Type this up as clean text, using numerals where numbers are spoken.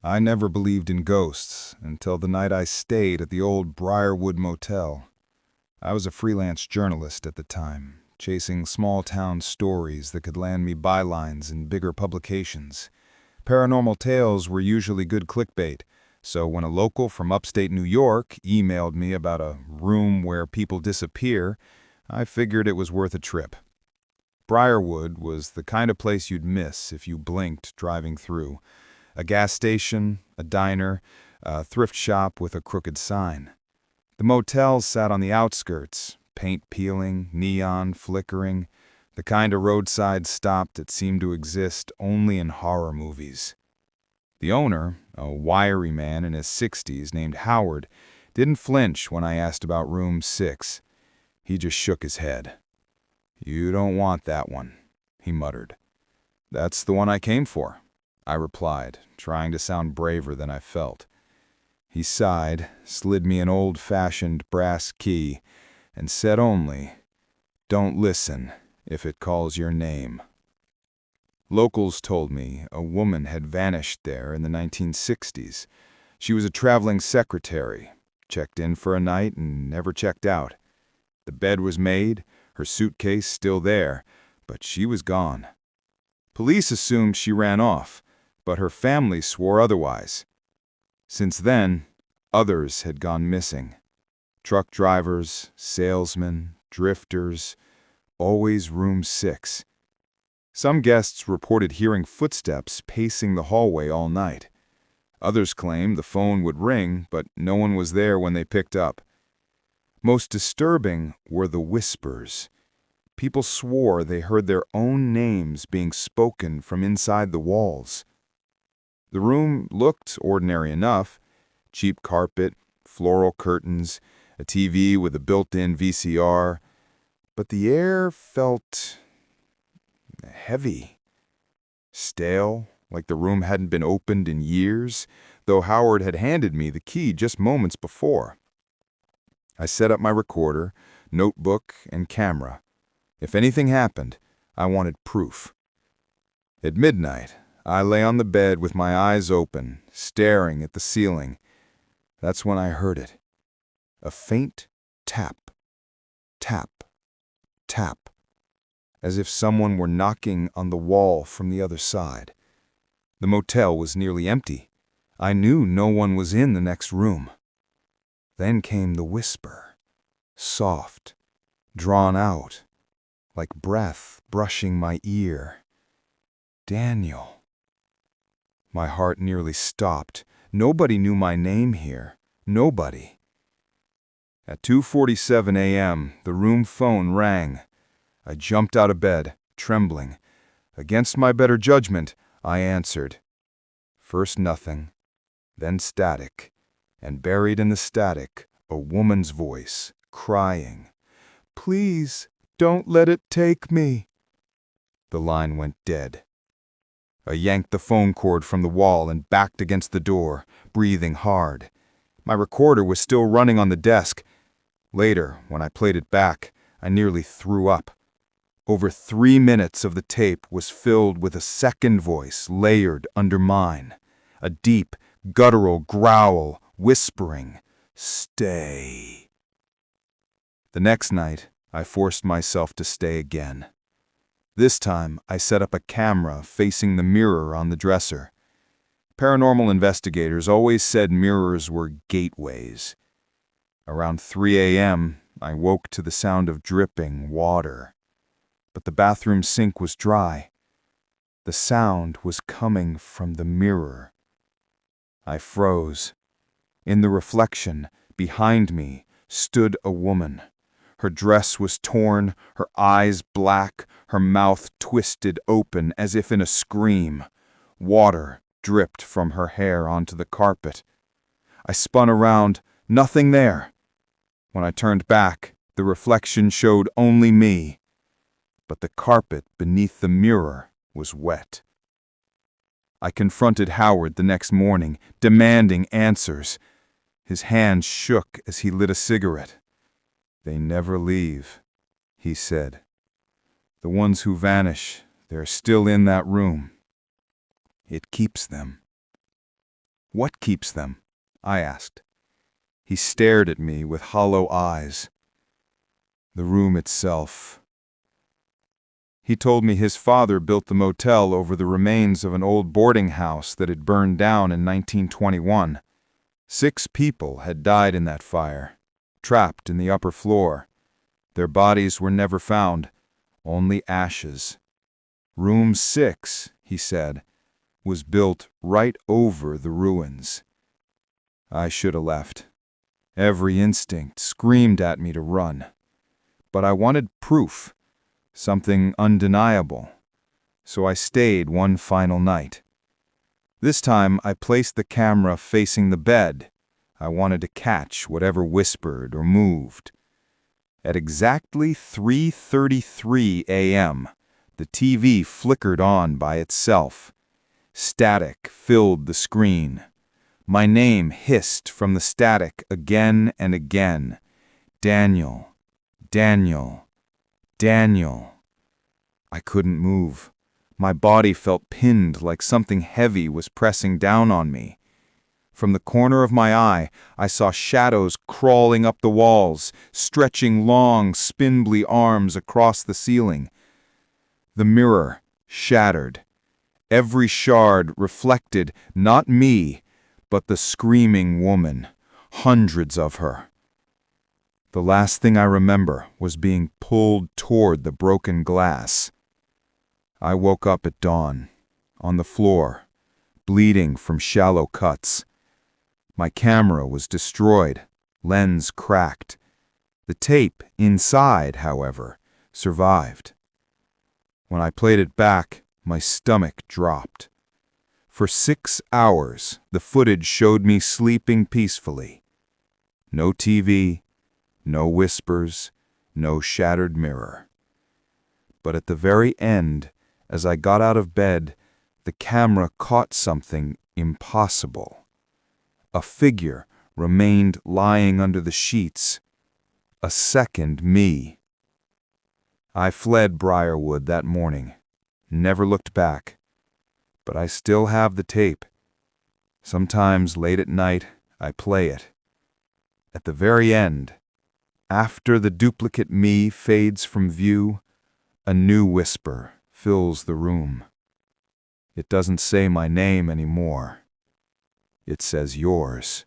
I never believed in ghosts until the night I stayed at the Old Briarwood Motel. I was a freelance journalist at the time, chasing small-town stories that could land me bylines in bigger publications. Paranormal tales were usually good clickbait, so when a local from upstate New York emailed me about a room where people disappear, I figured it was worth a trip. Briarwood was the kind of place you'd miss if you blinked driving through. A gas station, a diner, a thrift shop with a crooked sign. The motel sat on the outskirts, paint peeling, neon flickering, the kind of roadside stop that seemed to exist only in horror movies. The owner, a wiry man in his 60s named Howard, didn't flinch when I asked about room 6. He just shook his head. "You don't want that one," he muttered. "That's the one I came for," I replied, trying to sound braver than I felt. He sighed, slid me an old-fashioned brass key, and said only, "Don't listen if it calls your name." Locals told me a woman had vanished there in the 1960s. She was a traveling secretary, checked in for a night and never checked out. The bed was made, her suitcase still there, but she was gone. Police assumed she ran off, but her family swore otherwise. Since then, others had gone missing. Truck drivers, salesmen, drifters, always room 6. Some guests reported hearing footsteps pacing the hallway all night. Others claimed the phone would ring, but no one was there when they picked up. Most disturbing were the whispers. People swore they heard their own names being spoken from inside the walls. The room looked ordinary enough. Cheap carpet, floral curtains, a TV with a built-in VCR. But the air felt heavy, stale, like the room hadn't been opened in years, though Howard had handed me the key just moments before. I set up my recorder, notebook, and camera. If anything happened, I wanted proof. At midnight, I lay on the bed with my eyes open, staring at the ceiling. That's when I heard it. A faint tap, tap, tap, as if someone were knocking on the wall from the other side. The motel was nearly empty. I knew no one was in the next room. Then came the whisper, soft, drawn out, like breath brushing my ear. "Daniel." My heart nearly stopped. Nobody knew my name here. Nobody. At 2:47 a.m., the room phone rang. I jumped out of bed, trembling. Against my better judgment, I answered. First nothing, then static, and buried in the static, a woman's voice, crying, "Please, don't let it take me." The line went dead. I yanked the phone cord from the wall and backed against the door, breathing hard. My recorder was still running on the desk. Later, when I played it back, I nearly threw up. Over 3 minutes of the tape was filled with a second voice layered under mine. A deep, guttural growl, whispering, "Stay." The next night, I forced myself to stay again. This time, I set up a camera facing the mirror on the dresser. Paranormal investigators always said mirrors were gateways. Around 3 a.m., I woke to the sound of dripping water. But the bathroom sink was dry. The sound was coming from the mirror. I froze. In the reflection, behind me, stood a woman. Her dress was torn, her eyes black, her mouth twisted open as if in a scream. Water dripped from her hair onto the carpet. I spun around, nothing there. When I turned back, the reflection showed only me. But the carpet beneath the mirror was wet. I confronted Howard the next morning, demanding answers. His hand shook as he lit a cigarette. "They never leave," he said. "The ones who vanish, they're still in that room. It keeps them." What keeps them? I asked. He stared at me with hollow eyes. The room itself. He told me his father built the motel over the remains of an old boarding house that had burned down in 1921. 6 people had died in that fire, trapped in the upper floor. Their bodies were never found, only ashes. Room 6, he said, was built right over the ruins. I should have left. Every instinct screamed at me to run. But I wanted proof, something undeniable. So I stayed one final night. This time I placed the camera facing the bed. I wanted to catch whatever whispered or moved. At exactly 3:33 a.m., the TV flickered on by itself. Static filled the screen. My name hissed from the static again and again. Daniel, Daniel, Daniel. I couldn't move. My body felt pinned like something heavy was pressing down on me. From the corner of my eye, I saw shadows crawling up the walls, stretching long, spindly arms across the ceiling. The mirror shattered. Every shard reflected not me, but the screaming woman, hundreds of her. The last thing I remember was being pulled toward the broken glass. I woke up at dawn, on the floor, bleeding from shallow cuts. My camera was destroyed, lens cracked. The tape inside, however, survived. When I played it back, my stomach dropped. For 6 hours, the footage showed me sleeping peacefully. No TV, no whispers, no shattered mirror. But at the very end, as I got out of bed, the camera caught something impossible. A figure remained lying under the sheets. A second me. I fled Briarwood that morning, never looked back. But I still have the tape. Sometimes late at night, I play it. At the very end, after the duplicate me fades from view, a new whisper fills the room. It doesn't say my name anymore. It says yours.